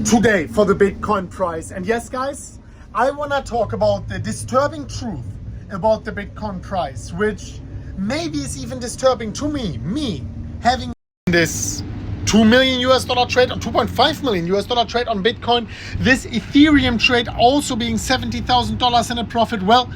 today for the Bitcoin price. And yes, guys, I want to talk about the disturbing truth about the Bitcoin price, which maybe is even disturbing to me having this $2 million trade or $2.5 million trade on Bitcoin, this Ethereum trade also being $70,000 in a profit. Well,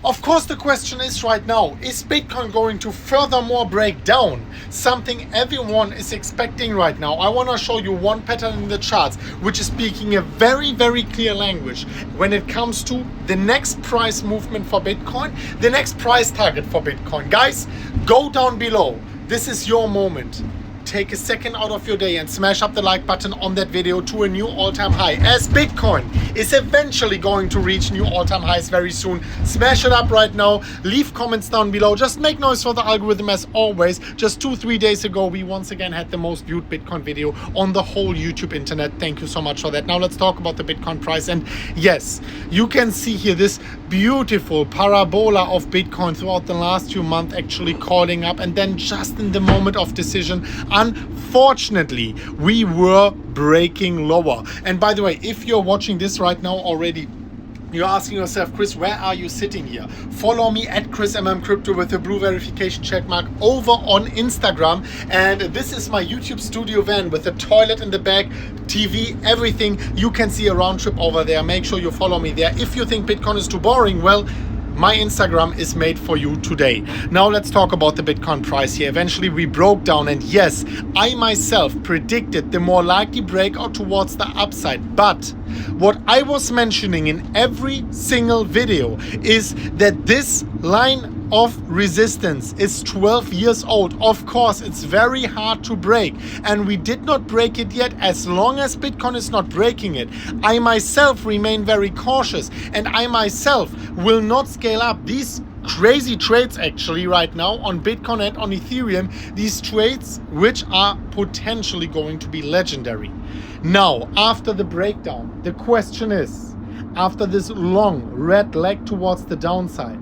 of course, the question is right now, is Bitcoin going to furthermore break down? Something everyone is expecting right now. I want to show you one pattern in the charts, which is speaking a very, very clear language when it comes to the next price movement for Bitcoin, the next price target for Bitcoin. Guys, go down below. This is your moment. Take a second out of your day and smash up the like button on that video to a new all-time high, as Bitcoin is eventually going to reach new all-time highs very soon. Smash it up right now. Leave comments down below. Just make noise for the algorithm as always. Just 2-3 days ago, we once again had the most viewed Bitcoin video on the whole YouTube internet. Thank you so much for that. Now let's talk about the Bitcoin price. And yes, you can see here this beautiful parabola of Bitcoin throughout the last few months actually calling up, and then just in the moment of decision, unfortunately, we were breaking lower. And by the way, if you're watching this right now already, you're asking yourself, Chris, where are you sitting here? Follow me at ChrisMMCrypto with the blue verification check mark over on Instagram. And this is my YouTube studio van with a toilet in the back, TV, everything. You can see a round trip over there. Make sure you follow me there. If you think Bitcoin is too boring, well, my Instagram is made for you today. Now let's talk about the Bitcoin price here. Eventually we broke down, and yes, I myself predicted the more likely breakout towards the upside. But what I was mentioning in every single video is that this line of resistance is 12 years old. Of course, it's very hard to break, and we did not break it yet. As long as Bitcoin is not breaking it, I myself remain very cautious, and I myself will not scale up these crazy trades actually right now on Bitcoin and on Ethereum, these trades which are potentially going to be legendary. Now, after the breakdown, the question is, after this long red leg towards the downside,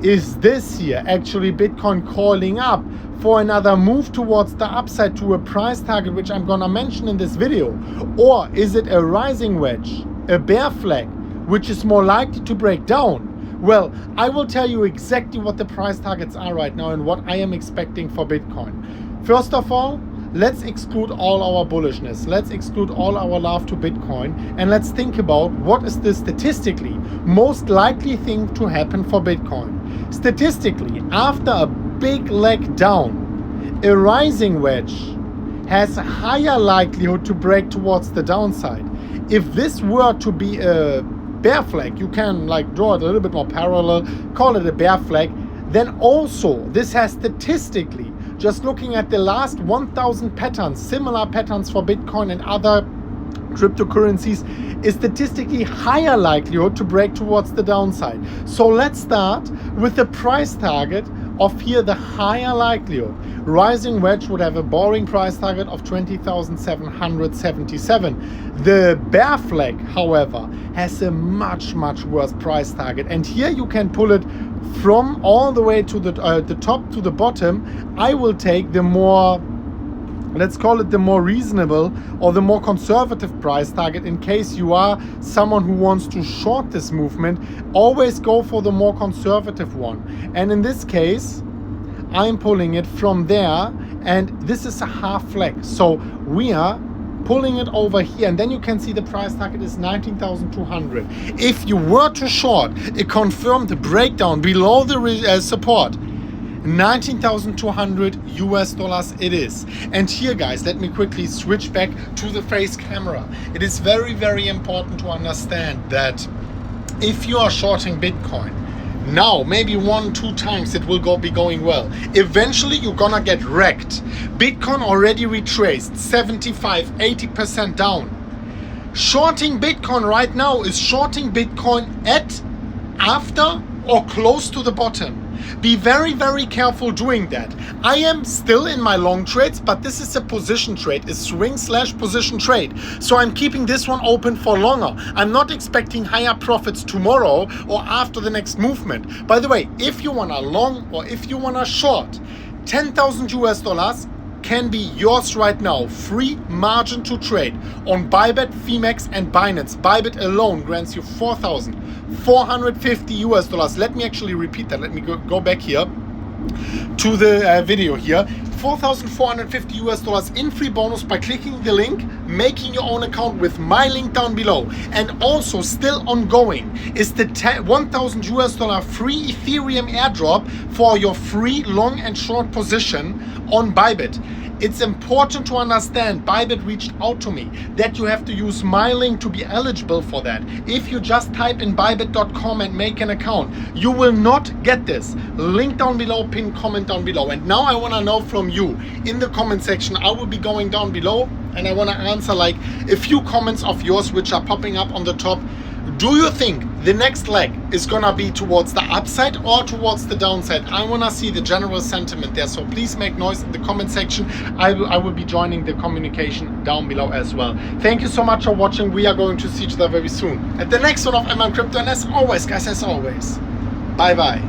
is this here actually Bitcoin calling up for another move towards the upside to a price target, which I'm gonna mention in this video? Or is it a rising wedge, a bear flag, which is more likely to break down? Well, I will tell you exactly what the price targets are right now and what I am expecting for Bitcoin. First of all, let's exclude all our bullishness. Let's exclude all our love to Bitcoin, and let's think about what is the statistically most likely thing to happen for Bitcoin. Statistically, after a big leg down, a rising wedge has a higher likelihood to break towards the downside. If this were to be a bear flag, you can like draw it a little bit more parallel, call it a bear flag, then also this has statistically, just looking at the last 1,000 patterns, similar patterns for Bitcoin and other cryptocurrencies, is statistically higher likelihood to break towards the downside. So let's start with the price target of here, the higher likelihood. Rising wedge would have a boring price target of 20,777. The bear flag, however, has a much worse price target. And here you can pull it from all the way to the top to the bottom. I will take the more, let's call it the more reasonable or the more conservative price target in case you are someone who wants to short this movement. Always go for the more conservative one. And in this case, I'm pulling it from there, and this is a half flag. So we are pulling it over here, and then you can see the price target is 19,200. If you were to short a confirmed breakdown below the support, $19,200 it is. And here, guys, let me quickly switch back to the face camera. It is very important to understand that if you are shorting Bitcoin now, maybe 1-2 times it will be going well. Eventually you're gonna get wrecked. Bitcoin already retraced 75-80% down. Shorting Bitcoin right now is shorting Bitcoin at, after, or close to the bottom. Be very careful doing that. I am still in my long trades, but this is a position trade, a swing/position trade. So I'm keeping this one open for longer. I'm not expecting higher profits tomorrow or after the next movement. By the way, if you want a long or if you want a short, $10,000 can be yours right now. Free margin to trade on Bybit, Phemex and Binance. Bybit alone grants you $4,450. Let me actually repeat that. Let me go back here to the video here. $4,450 in free bonus by clicking the link, making your own account with my link down below. And also still ongoing is the $1,000 free Ethereum airdrop for your free long and short position on Bybit. It's important to understand, Bybit reached out to me that you have to use my link to be eligible for that. If you just type in bybit.com and make an account, you will not get this. Link down below, pin comment down below. And now I want to know from you in the comment section. I will be going down below and I want to answer like a few comments of yours which are popping up on the top. Do you think the next leg is gonna be towards the upside or towards the downside? I wanna see the general sentiment there, so please make noise in the comment section. I will be joining the communication down below as well. Thank you so much for watching. We are going to see each other very soon at the next one of MM Crypto, and as always guys, as always, bye bye.